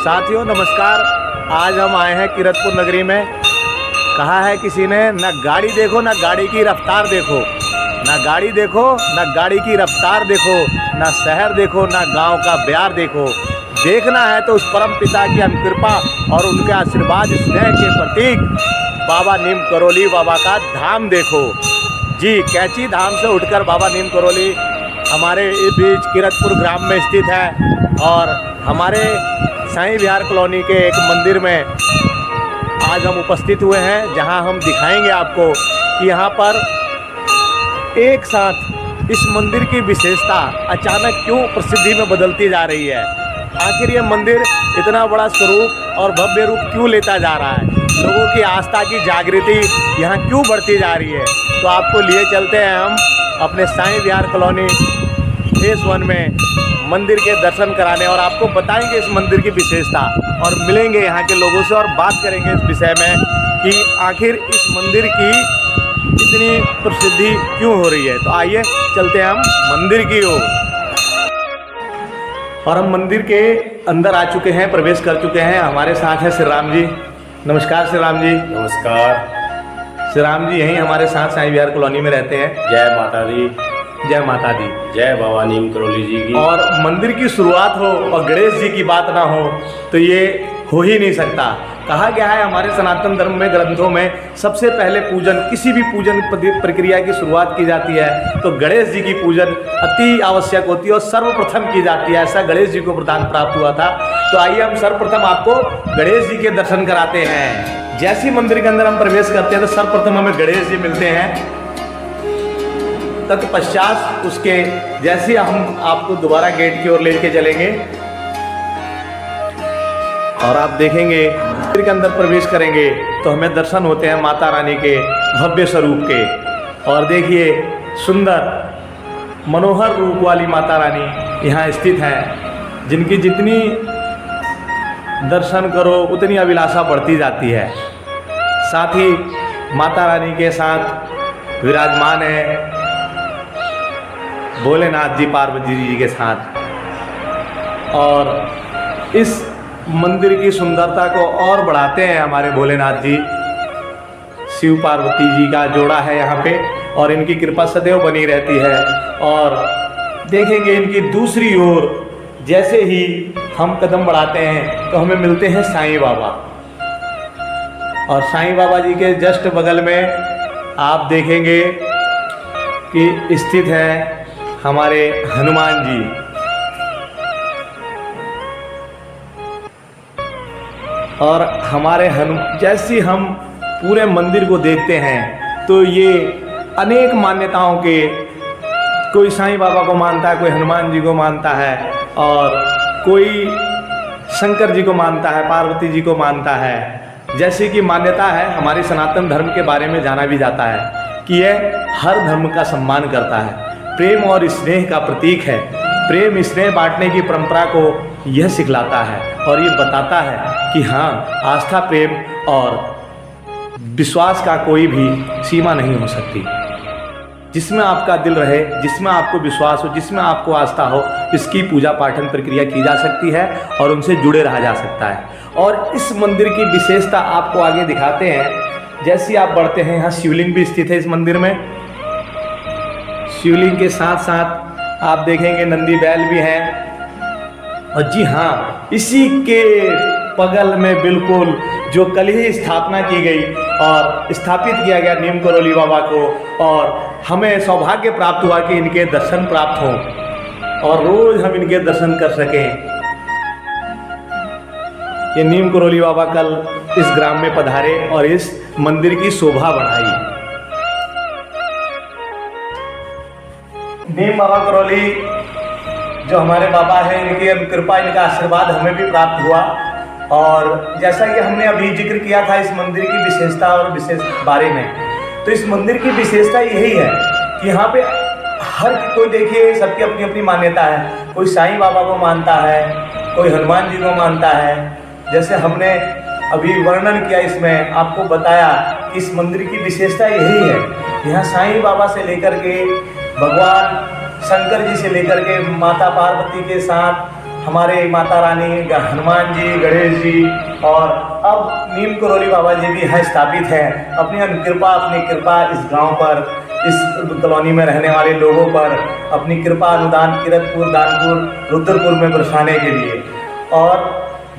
साथियों नमस्कार। आज हम आए हैं किरतपुर नगरी में। कहा है किसी ने, ना गाड़ी देखो ना गाड़ी की रफ्तार देखो, ना गाड़ी देखो ना गाड़ी की रफ्तार देखो, ना शहर देखो ना गांव का प्यार देखो। देखना है तो उस परम पिता की अनुकृपा और उनके आशीर्वाद स्नेह के प्रतीक बाबा नीम करौली बाबा का धाम देखो। जी, कैंची धाम से उठकर बाबा नीम करौली हमारे इस बीच किरतपुर ग्राम में स्थित है। और हमारे साईं विहार कॉलोनी के एक मंदिर में आज हम उपस्थित हुए हैं, जहां हम दिखाएंगे आपको कि यहां पर एक साथ इस मंदिर की विशेषता अचानक क्यों प्रसिद्धि में बदलती जा रही है। आखिर ये मंदिर इतना बड़ा स्वरूप और भव्य रूप क्यों लेता जा रहा है, लोगों की आस्था की जागृति यहाँ क्यों बढ़ती जा रही है। तो आपको लिए चलते हैं हम अपने साईं विहार कॉलोनी फेस 1 में मंदिर के दर्शन कराने, और आपको बताएंगे इस मंदिर की विशेषता और मिलेंगे यहाँ के लोगों से और बात करेंगे इस विषय में कि आखिर इस मंदिर की इतनी प्रसिद्धि क्यों हो रही है। तो आइए चलते हैं हम मंदिर की ओर। और हम मंदिर के अंदर आ चुके हैं, प्रवेश कर चुके हैं। हमारे साथ है श्री राम जी। नमस्कार श्री राम जी। नमस्कार। श्री राम जी यहीं हमारे साथ साईं विहार कॉलोनी में रहते हैं। जय माता दी। जय माता दी। जय बाबा नीम करौली जी की। और मंदिर की शुरुआत हो और गणेश जी की बात ना हो तो ये हो ही नहीं सकता। कहा गया है हमारे सनातन धर्म में ग्रंथों में, सबसे पहले पूजन, किसी भी पूजन प्रक्रिया की शुरुआत की जाती है तो गणेश जी की पूजन अति आवश्यक होती है और सर्वप्रथम की जाती है। ऐसा गणेश जी को वरदान प्राप्त हुआ था। तो आइए हम सर्वप्रथम आपको गणेश जी के दर्शन कराते हैं। जैसे ही मंदिर के अंदर हम प्रवेश करते हैं तो सर्वप्रथम हमें गणेश जी मिलते हैं। तत्पश्चात उसके जैसे हम आपको दोबारा गेट की ओर लेके चलेंगे और आप देखेंगे मंदिर के अंदर प्रवेश करेंगे तो हमें दर्शन होते हैं माता रानी के भव्य स्वरूप के। और देखिए सुंदर मनोहर रूप वाली माता रानी यहाँ स्थित है, जिनकी जितनी दर्शन करो उतनी अभिलाषा बढ़ती जाती है। साथ ही माता रानी के साथ विराजमान है भोलेनाथ जी पार्वती जी के साथ। और इस मंदिर की सुंदरता को और बढ़ाते हैं हमारे भोलेनाथ जी। शिव पार्वती जी का जोड़ा है यहाँ पे और इनकी कृपा सदैव बनी रहती है। और देखेंगे इनकी दूसरी ओर जैसे ही हम कदम बढ़ाते हैं तो हमें मिलते हैं साईं बाबा। और साईं बाबा जी के जस्ट बगल में आप देखेंगे कि स्थित है हमारे हनुमान जी। और हमारे जैसे हम पूरे मंदिर को देखते हैं तो ये अनेक मान्यताओं के, कोई साईं बाबा को मानता है, कोई हनुमान जी को मानता है और कोई शंकर जी को मानता है, पार्वती जी को मानता है। जैसे कि मान्यता है हमारे सनातन धर्म के बारे में जाना भी जाता है कि यह हर धर्म का सम्मान करता है, प्रेम और स्नेह का प्रतीक है। प्रेम स्नेह बांटने की परंपरा को यह सिखलाता है और ये बताता है कि हाँ, आस्था प्रेम और विश्वास का कोई भी सीमा नहीं हो सकती। जिसमें आपका दिल रहे, जिसमें आपको विश्वास हो, जिसमें आपको आस्था हो, इसकी पूजा पाठन प्रक्रिया की जा सकती है और उनसे जुड़े रहा जा सकता है। और इस मंदिर की विशेषता आपको आगे दिखाते हैं। जैसे आप बढ़ते हैं, यहाँ शिवलिंग भी स्थित है इस मंदिर में। शिवलिंग के साथ साथ आप देखेंगे नंदी बैल भी हैं। और जी हाँ, इसी के बगल में बिल्कुल जो कल ही स्थापना की गई और स्थापित किया गया नीम करौली बाबा को, और हमें सौभाग्य प्राप्त हुआ कि इनके दर्शन प्राप्त हों और रोज हम इनके दर्शन कर सकें। ये नीम करौली बाबा कल इस ग्राम में पधारे और इस मंदिर की शोभा बढ़ाई। नीम बाबा करौली जो हमारे बाबा हैं, इनकी कृपा, इनका आशीर्वाद हमें भी प्राप्त हुआ। और जैसा कि हमने अभी जिक्र किया था इस मंदिर की विशेषता और विशेष बारे में, तो इस मंदिर की विशेषता यही है कि यहाँ पे हर कोई, देखिए सबकी अपनी अपनी मान्यता है। कोई साईं बाबा को मानता है, कोई हनुमान जी को मानता है। जैसे हमने अभी वर्णन किया, इसमें आपको बताया कि इस मंदिर की विशेषता यही है। यहाँ साईं बाबा से लेकर के भगवान शंकर जी से लेकर के माता पार्वती के साथ हमारे माता रानी, हनुमान जी, गणेश जी और अब नीम करौली बाबा जी भी यहाँ स्थापित हैं। अपनी कृपा इस गांव पर, इस कॉलोनी में रहने वाले लोगों पर अपनी कृपा अनुदान किरतपुर, दानपुर, रुद्रपुर में बरसाने के लिए। और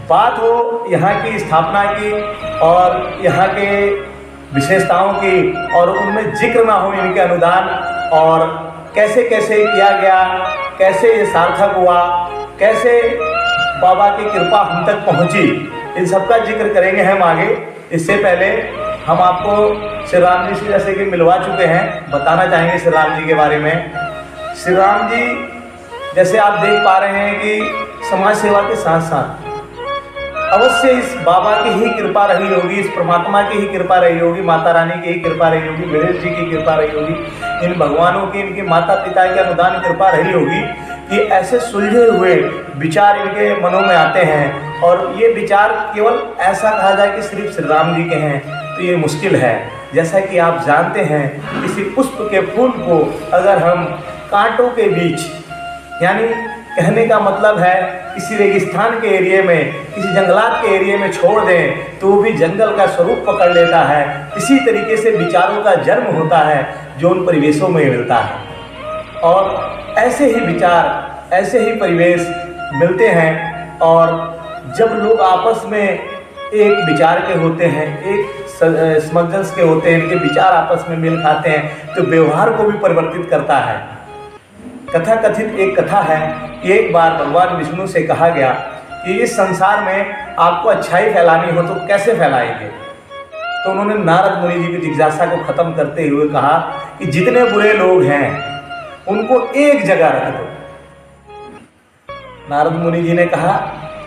बात हो यहाँ की स्थापना की और यहाँ के विशेषताओं की और उनमें जिक्र ना हो इनके अनुदान और कैसे कैसे किया गया, कैसे ये सार्थक हुआ, कैसे बाबा की कृपा हम तक पहुंची, इन सब का जिक्र करेंगे हम आगे। इससे पहले हम आपको श्री राम जी से जैसे कि मिलवा चुके हैं, बताना चाहेंगे श्री राम जी के बारे में। श्री राम जी जैसे आप देख पा रहे हैं कि समाज सेवा के साथ साथ अवश्य इस बाबा की ही कृपा रही होगी, इस परमात्मा की ही कृपा रही होगी, माता रानी की ही कृपा रही होगी, गणेश जी की कृपा रही होगी, इन भगवानों की, इनके माता पिता की अनुदान कृपा रही होगी कि ऐसे सुलझे हुए विचार इनके मनों में आते हैं। और ये विचार केवल ऐसा कहा जाए कि सिर्फ श्री राम जी के हैं तो ये मुश्किल है। जैसा कि आप जानते हैं, किसी पुष्प के फूल को अगर हम कांटों के बीच, यानी कहने का मतलब है किसी रेगिस्तान के एरिया में, किसी जंगलात के एरिया में छोड़ दें तो वो भी जंगल का स्वरूप पकड़ लेता है। इसी तरीके से विचारों का जन्म होता है जो उन परिवेशों में मिलता है और ऐसे ही विचार, ऐसे ही परिवेश मिलते हैं। और जब लोग आपस में एक विचार के होते हैं, एक समंजस के होते हैं, इनके विचार आपस में मेल खाते हैं तो व्यवहार को भी परिवर्तित करता है। कथा कथित एक कथा है कि एक बार भगवान विष्णु से कहा गया कि इस संसार में आपको अच्छाई फैलानी हो तो कैसे फैलाएंगे। तो उन्होंने नारद मुनि जी की जिज्ञासा को खत्म करते हुए कहा कि जितने बुरे लोग हैं उनको एक जगह रख दो। नारद मुनि जी ने कहा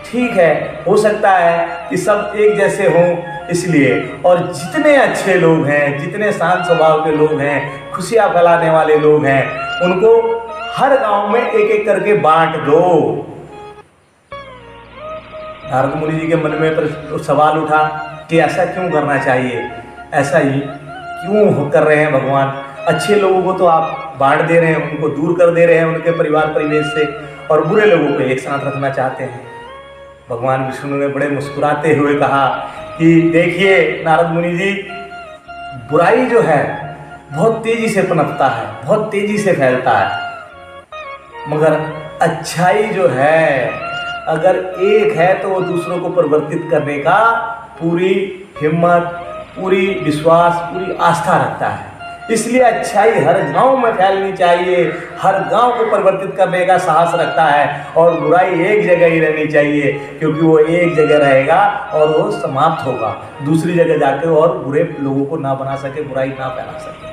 ठीक है, हो सकता है कि सब एक जैसे हों इसलिए, और जितने अच्छे लोग हैं, जितने शांत स्वभाव के लोग हैं, खुशियाँ फैलाने वाले लोग हैं, उनको हर गांव में एक एक करके बांट दो। नारद मुनि जी के मन में सवाल उठा कि ऐसा क्यों करना चाहिए, ऐसा ही क्यों कर रहे हैं भगवान? अच्छे लोगों को तो आप बांट दे रहे हैं, उनको दूर कर दे रहे हैं उनके परिवार परिवेश से, और बुरे लोगों को एक साथ रखना चाहते हैं। भगवान विष्णु ने बड़े मुस्कुराते हुए कहा कि देखिए नारद मुनि जी, बुराई जो है बहुत तेजी से पनपता है, बहुत तेजी से फैलता है, मगर अच्छाई जो है अगर एक है तो वो दूसरों को परिवर्तित करने का पूरी हिम्मत, पूरी विश्वास, पूरी आस्था रखता है। इसलिए अच्छाई हर गांव में फैलनी चाहिए, हर गांव को परिवर्तित करने का साहस रखता है, और बुराई एक जगह ही रहनी चाहिए क्योंकि वो एक जगह रहेगा और वो समाप्त होगा, दूसरी जगह जाकर और बुरे लोगों को ना बना सके, बुराई ना फैला सके।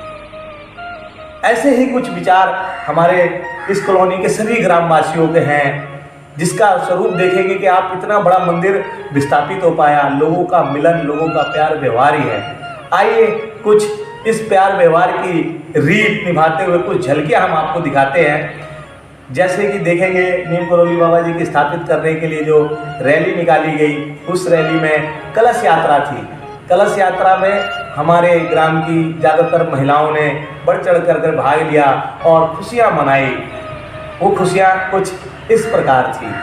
ऐसे ही कुछ विचार हमारे इस कॉलोनी के सभी ग्रामवासियों के हैं, जिसका स्वरूप देखेंगे कि आप इतना बड़ा मंदिर विस्थापित हो पाया, लोगों का मिलन, लोगों का प्यार व्यवहार ही है। आइए कुछ इस प्यार व्यवहार की रीत निभाते हुए कुछ झलकियां हम आपको दिखाते हैं। जैसे कि देखेंगे नीम करौली बाबा जी की स्थापित करने के लिए जो रैली निकाली गई, उस रैली में कलश यात्रा थी। कलश यात्रा में हमारे ग्राम की ज़्यादातर महिलाओं ने बढ़ चढ़ कर भाग लिया और खुशियाँ मनाई। वो खुशियाँ कुछ इस प्रकार थी।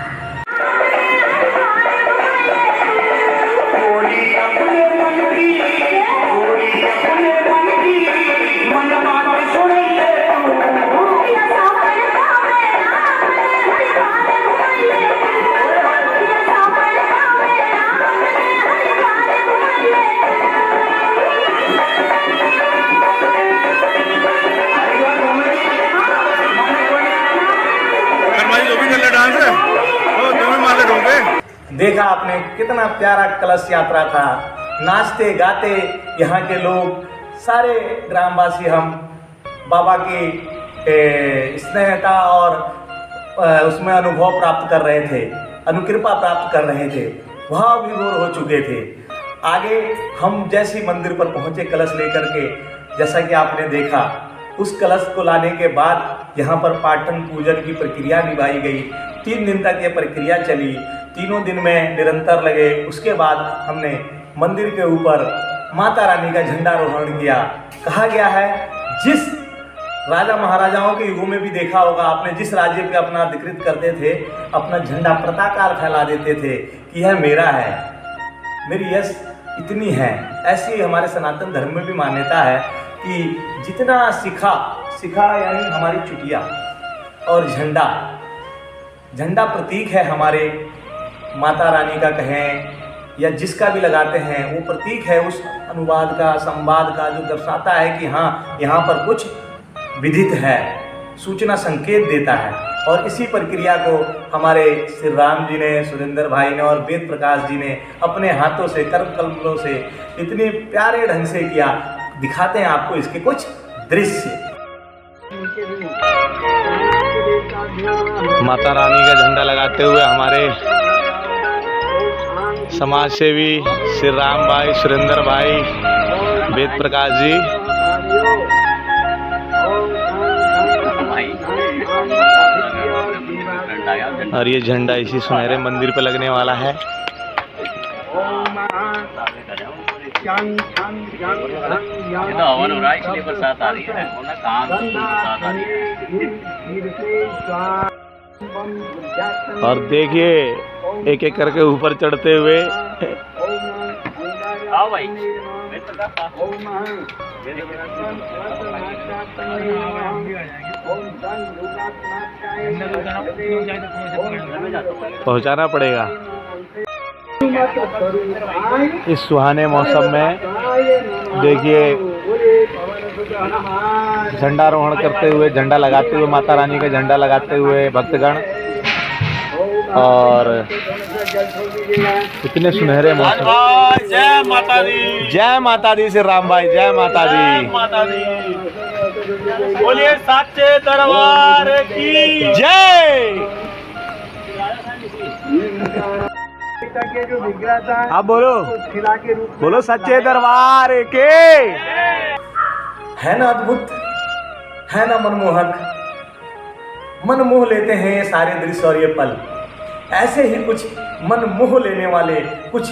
देखा आपने कितना प्यारा कलश यात्रा था, नाचते गाते यहाँ के लोग सारे ग्रामवासी हम बाबा की स्नेहता और उसमें अनुभव प्राप्त कर रहे थे, अनुकृपा प्राप्त कर रहे थे, वहाँ विभोर हो चुके थे। आगे हम जैसे मंदिर पर पहुँचे कलश लेकर के, जैसा कि आपने देखा, उस कलश को लाने के बाद यहाँ पर पाटन पूजन की प्रक्रिया निभाई गई। 3 दिन तक ये प्रक्रिया चली, तीनों दिन में निरंतर लगे। उसके बाद हमने मंदिर के ऊपर माता रानी का झंडारोहण किया। कहा गया है जिस राजा महाराजाओं के युगों में भी देखा होगा आपने, जिस राज्य पे अपना अधिकृत करते थे, अपना झंडा पताकार फैला देते थे कि यह मेरा है, मेरी यश इतनी है। ऐसी हमारे सनातन धर्म में भी मान्यता है कि जितना सिखा यानी हमारी चुटिया और झंडा प्रतीक है हमारे माता रानी का कहें या जिसका भी लगाते हैं, वो प्रतीक है उस अनुवाद का, संवाद का, जो दर्शाता है कि हाँ यहाँ पर कुछ विधित है, सूचना संकेत देता है। और इसी प्रक्रिया को हमारे श्री राम जी ने, सुरेंद्र भाई ने और वेद प्रकाश जी ने अपने हाथों से, कर्म कलमों से इतने प्यारे ढंग से किया। दिखाते हैं आपको इसके कुछ दृश्य। माता रानी का झंडा लगाते हुए हमारे समाज सेवी श्री राम भाई, सुरेंद्र भाई, वेद प्रकाश जी। और ये झंडा इसी सुनहरे मंदिर पे लगने वाला है। ये तो हवन हो रहा है इसलिए बरसात आ रही है, वरना कहाँ बरसात आ रही है। और देखिए एक एक करके ऊपर चढ़ते हुए। आओ भाई। पहुंचाना पड़ेगा इस सुहाने मौसम में। देखिए झंडारोहण करते हुए, झंडा लगाते हुए, माता रानी का झंडा लगाते हुए भक्तगण, और इतने सुनहरे मौसम। जय माता दी, जय माता दी श्री राम भाई, जय माता दी, माता दी। बोलिए सच्चे दरबार की जय। आप बोलो सच्चे दरबार के। है ना अद्भुत, है ना मनमोहक, मन मोह लेते हैं ये सारे दृश्य और ये पल। ऐसे ही कुछ मन मोह लेने वाले कुछ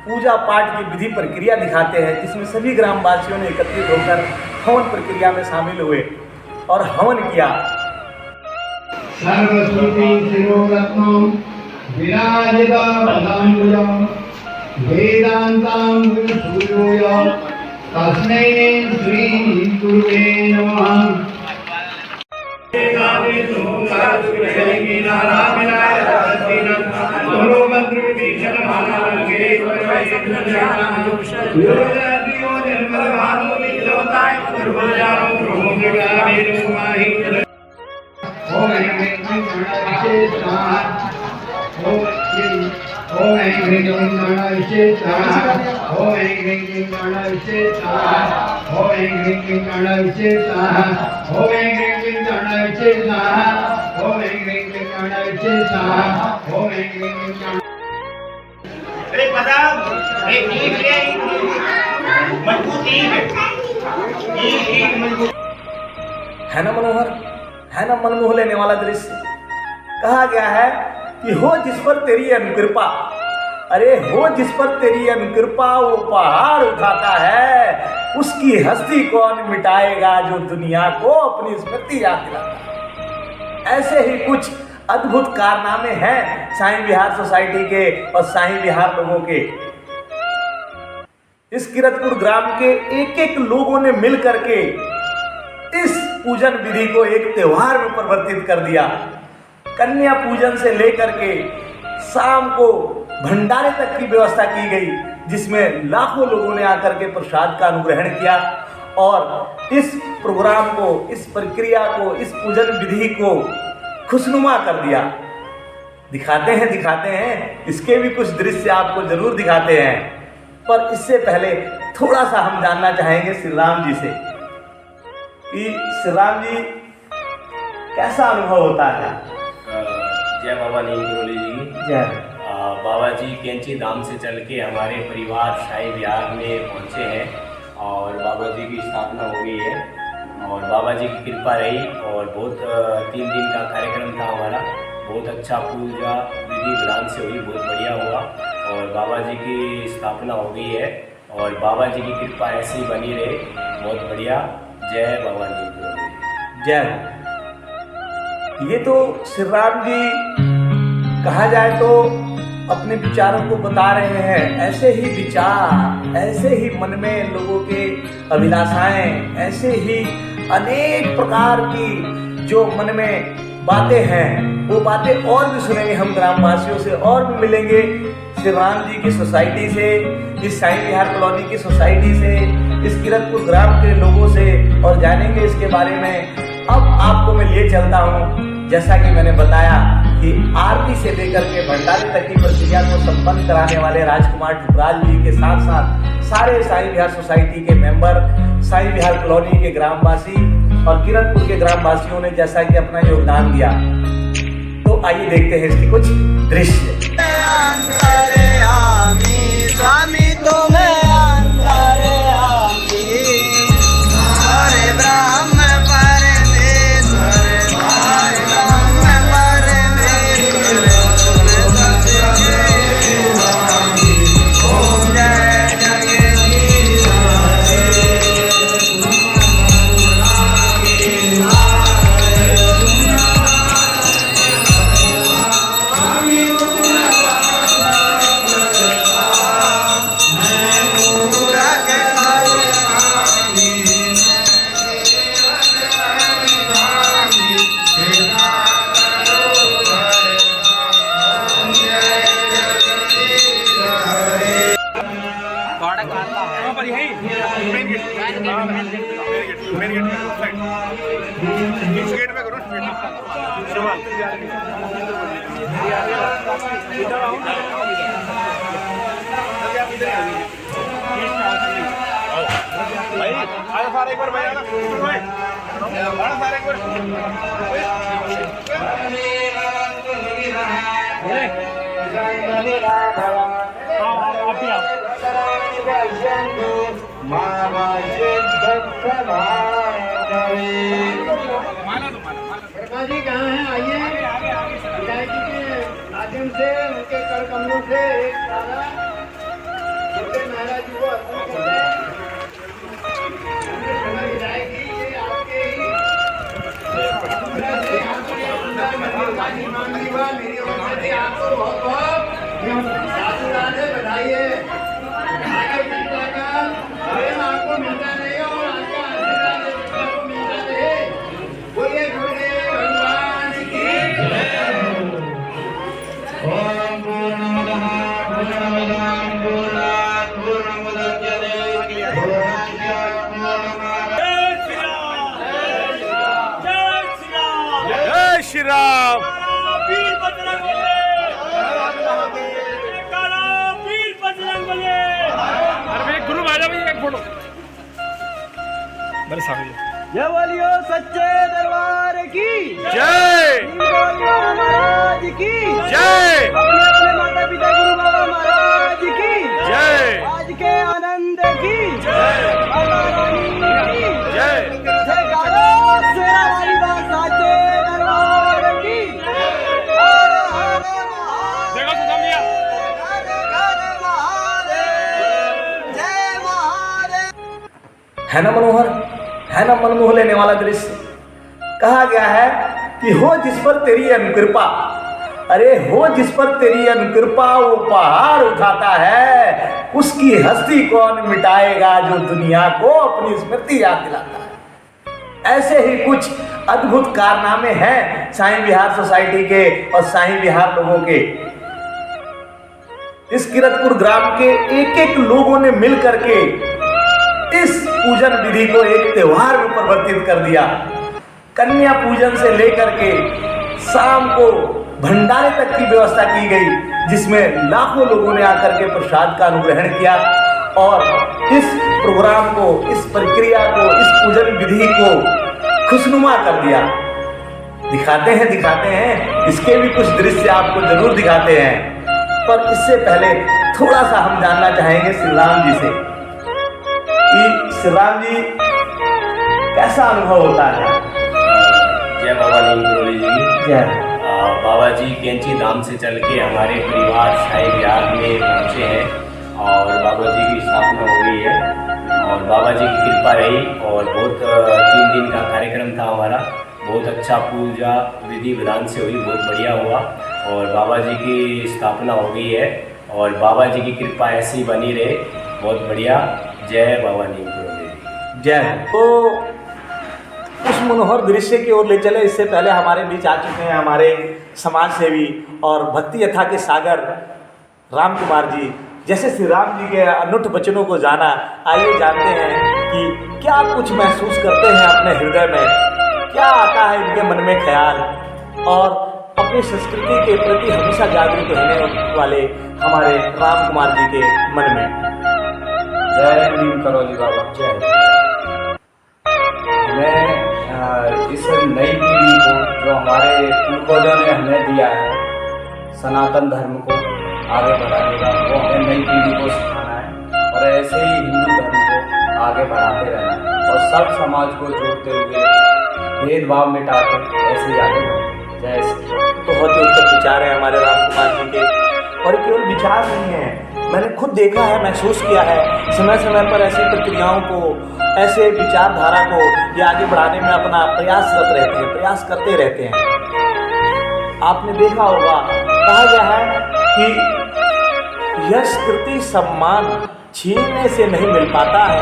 पूजा पाठ की विधि प्रक्रिया दिखाते हैं, जिसमें सभी ग्रामवासियों ने एकत्रित होकर हवन प्रक्रिया में शामिल हुए और हवन किया। तस्मै श्री गुरुवे नमः। ओम ऐं ह्रीं क्लीं गणाधिपतये स्वाहा। ओम ऐं ह्रीं क्लीं गणाधिपतये स्वाहा। ओम ऐं ह्रीं क्लीं गणाधिपतये स्वाहा। ओम ऐं ह्रीं क्लीं गणाधिपतये स्वाहा। ओम ऐं ह्रीं क्लीं गणाधिपतये स्वाहा। ओम ऐं ह्रीं क्लीं गणाधिपतये। एक पता एक ईंट है, मजबूत ईंट है ना मनोहर, है ना मनमोह लेने वाला दृश्य। कहा गया है कि हो जिस पर तेरी अनुकृपा, अरे हो जिस पर तेरी अनुकृपा वो पहाड़ उठाता है, उसकी हस्ती कौन मिटाएगा जो दुनिया को अपनी स्मृति याद दिलाता है। ऐसे ही कुछ अद्भुत कारनामे हैं साईं विहार सोसाइटी के और साईं विहार लोगों के। इस किरतपुर ग्राम के एक एक लोगों ने मिल करके इस पूजन विधि को एक त्योहार में परिवर्तित कर दिया। कन्या पूजन से लेकर के शाम को भंडारे तक की व्यवस्था की गई, जिसमें लाखों लोगों ने आकर के प्रसाद का अनुग्रहण किया और इस प्रोग्राम को, इस प्रक्रिया को, इस पूजन विधि को खुशनुमा कर दिया। दिखाते हैं इसके भी कुछ दृश्य आपको जरूर दिखाते हैं, पर इससे पहले थोड़ा सा हम जानना चाहेंगे श्री राम जी से कि श्री राम जी कैसा अनुभव होता है। जय बाबा नीम करोली जी। जय। बाबा जी कैंची धाम से चल के हमारे परिवार शाही विहार में पहुँचे हैं और बाबा जी की स्थापना हो गई है और बाबा जी की कृपा रही और बहुत 3 दिन का कार्यक्रम था हमारा। बहुत अच्छा पूजा विधि विधान से हुई, बहुत बढ़िया हुआ और बाबा जी की स्थापना हो गई है और बाबा जी की कृपा ऐसी बनी रहे। बहुत बढ़िया। जय बाबा नीम करोली। जय हो। ये तो श्री राम जी कहा जाए तो अपने विचारों को बता रहे हैं। ऐसे ही विचार, ऐसे ही मन में लोगों के अभिलाषाएं, ऐसे ही अनेक प्रकार की जो मन में बातें हैं, वो बातें और भी सुनेंगे हम ग्रामवासियों से, और भी मिलेंगे श्री राम जी की सोसाइटी से, इस साईं विहार कॉलोनी की सोसाइटी से, इस किरतपुर ग्राम के लोगों से, और जानेंगे इसके बारे में। अब आपको मैं लिए चलता हूँ, जैसा कि मैंने बताया कि आरती से लेकर के भंडारे तक की प्रक्रिया को संपन्न कराने वाले राजकुमार ठुकराल जी के साथ साथ सारे साईं विहार सोसाइटी के मेंबर, साईं विहार कॉलोनी के ग्रामवासी और किरतपुर के ग्रामवासियों ने जैसा कि अपना योगदान दिया, तो आइए देखते हैं इसके कुछ दृश्य। जी कहाँ हैं? आइए विधायक जी के माध्यम से उनके कर कमलों से एक सारा महाराज जी को अर्पण करते हैं। विधायक जी ये आपके ही मेरी ओर से आपको बहुत बहुत साधुवाद है, बधाई है। प्रेम आपको मिलता रहे और आपका आशीर्वाद आपको मिलता रहे। बोलिए गुरुदेव भगवान की ओम पूर्णमदः पूर्णमिदं पूर्णात् पूर्णमुदच्यते पूर्णस्य पूर्णमादाय। जय श्री राम। वीर बजरंग बली, काला वीर बजरंग बली। अरे गुरु भाई एक फोटो मेरे सामने। जय बोलियो सच्चे दरबार की जय। बोलियो महाराज की जय। अपने अपने माता पिता गुरु बाबा महाराज की जय। आज के आनंद की जय। माता रानी की जय। जयकारा शेरा वाली बात साचे दरबार की। हर हर देखो तो समझिया महादेव, जय महादेव। है ना मनोहर, है ना मन मोह लेने वाला दृश्य। कहा गया है कि हो जिस पर तेरी अनुकृपा, अरे हो जिस पर तेरी अनुकृपा वो पहाड़ उठाता है, उसकी हस्ती कौन मिटाएगा जो दुनिया को अपनी स्मृति याद दिलाता है। ऐसे ही कुछ अद्भुत कारनामे हैं साईं विहार सोसाइटी के और साईं विहार लोगों के। इस किरतपुर ग्राम के एक एक लोगों ने मिल करके इस पूजन विधि को एक त्योहार में परिवर्तित कर दिया। कन्या पूजन से लेकर के शाम को भंडारे तक की व्यवस्था की गई, जिसमें लाखों लोगों ने आकर के प्रसाद का अनुग्रहण किया और इस प्रोग्राम को, इस प्रक्रिया को, इस पूजन विधि को खुशनुमा कर दिया। दिखाते हैं इसके भी कुछ दृश्य आपको जरूर दिखाते हैं, पर इससे पहले थोड़ा सा हम जानना चाहेंगे श्री राम जी से कि श्री राम जी कैसा अनुभव होता है। जय बाबा नीमकरोली जी। जय। बाबा जी कैंची धाम से चल के हमारे परिवार साईं विहार में पहुँचे हैं और बाबा जी की स्थापना हो गई है और और बाबा जी की कृपा रही और बहुत 3 दिन का कार्यक्रम था हमारा। बहुत अच्छा पूजा विधि विधान से हुई, बहुत बढ़िया हुआ और बाबा जी की स्थापना हो गई है और बाबा जी की कृपा ऐसी ही बनी रहे। बहुत बढ़िया। जय बाबा नीम करोली देवी। जय। तो उस मनोहर दृश्य की ओर ले चले, इससे पहले हमारे बीच आ चुके हैं हमारे समाज सेवी और भक्ति यथा के सागर राम कुमार जी। जैसे श्री राम जी के अनूठ वचनों को जाना, आइए जानते हैं कि क्या कुछ महसूस करते हैं अपने हृदय में, क्या आता है इनके मन में ख्याल और अपनी संस्कृति के प्रति हमेशा जागरूक रहने वाले हमारे राम कुमार जी के मन में। जय नीम करोली बाबा। जय। हमें इस नई पीढ़ी को जो हमारे पूर्वजों ने हमें दिया है सनातन धर्म को आगे बढ़ाने का, वो हमें नई पीढ़ी को सिखाना है और ऐसे ही हिंदू धर्म को आगे बढ़ाते रहना है और सब समाज को जोड़ते हुए भेदभाव मिटा के ऐसे ही आगे बढ़े। जय श्री राम। बहुत ही उत्तम विचार है हमारे राम कुमार जी के, और केवल विचार नहीं है, मैंने खुद देखा है, महसूस किया है। समय समय पर ऐसी प्रक्रियाओं को, ऐसे विचारधारा को ये आगे बढ़ाने में अपना प्रयासरत रहते हैं, प्रयास करते रहते हैं। आपने देखा होगा, कहा गया है कि यश कृति सम्मान छीनने से नहीं मिल पाता है,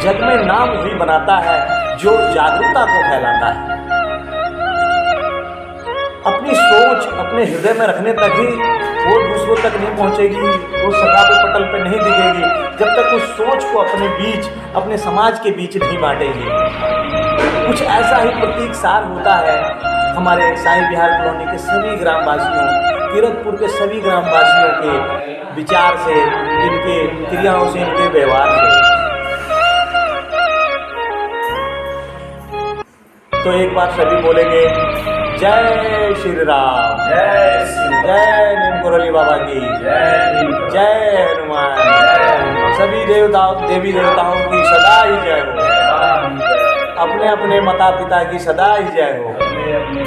जग में नाम वही बनाता है जो जागरूकता को फैलाता है। अपनी सोच अपने हृदय में रखने तक ही वो दूसरों तक नहीं पहुंचेगी, वो सभा पे पटल पे नहीं दिखेगी, जब तक उस सोच को अपने बीच, अपने समाज के बीच नहीं बांटेगी। कुछ ऐसा ही प्रतीक सार होता है हमारे साईं विहार कॉलोनी के सभी ग्रामवासियों, कीरतपुर के सभी ग्रामवासियों के विचार से, इनके क्रियाओं से, इनके व्यवहार से। तो एक बार सभी बोलेंगे जय श्री राम, जय श्री राम। जय नीम करोली बाबा की, जय हनुमान। सभी देवताओं, देवी देवताओं की सदा ही जय हो, अपने अपने माता पिता की सदा ही जय हो। अपने अपने